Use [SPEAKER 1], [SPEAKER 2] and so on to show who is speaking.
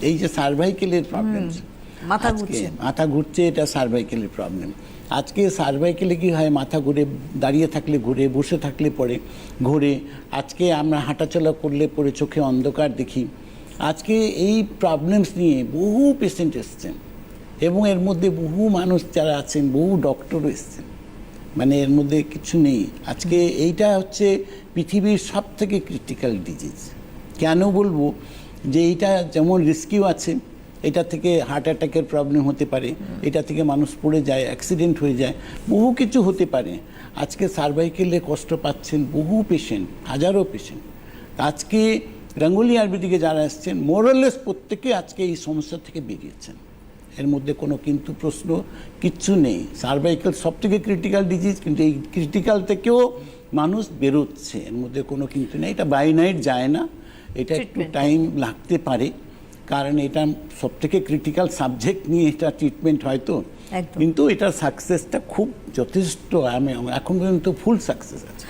[SPEAKER 1] এই যে সার্ভাইকেলের প্রবলেম,
[SPEAKER 2] মাথা
[SPEAKER 1] ঘুরছে, এটা সার্ভাইকেলের প্রবলেম। আজকে সার্ভাইকেলে কি হয়, মাথা ঘুরে, দাঁড়িয়ে থাকলে ঘুরে, বসে থাকলে পরে ঘুরে। আজকে আমরা হাঁটাচলা করলে পরে চোখে অন্ধকার দেখি। আজকে এই প্রবলেমস নিয়ে বহু পেশেন্ট এসছেন, এবং এর মধ্যে বহু মানুষ যারা আছেন, বহু ডক্টরও এসছেন, মানে এর মধ্যে কিছু নেই। আজকে এইটা হচ্ছে পৃথিবীর সব থেকে ক্রিটিক্যাল ডিজিজ। কেন বলবো যে এইটা যেমন রিস্কিও আছে, এটা থেকে হার্ট অ্যাটাকের প্রবলেম হতে পারে, এটা থেকে মানুষ পড়ে যায়, অ্যাক্সিডেন্ট হয়ে যায়, বহু কিছু হতে পারে। আজকে সার্ভাইকেলে কষ্ট পাচ্ছেন বহু পেশেন্ট, হাজারো পেশেন্ট। আজকে গাঙ্গুলি আয়ুর্বেদিকে যারা এসছেন, মোরাললেস প্রত্যেকে আজকে এই সমস্যা থেকে বেরিয়েছেন। এর মধ্যে কোনো কিন্তু প্রশ্ন কিচ্ছু নেই। সার্ভাইকেল সব থেকে ক্রিটিক্যাল ডিজিজ, কিন্তু এই ক্রিটিক্যাল থেকেও মানুষ বেরোচ্ছে, এর মধ্যে কোনো কিন্তু নেই। এটা বাই নাইট যায় না, এটা একটু টাইম লাগতে পারে, কারণ এটা সব থেকে ক্রিটিক্যাল সাবজেক্ট নিয়ে এটা ট্রিটমেন্ট হয়তো, কিন্তু এটার সাকসেসটা খুব যথেষ্ট, আমি এখন পর্যন্ত ফুল সাকসেস আছে।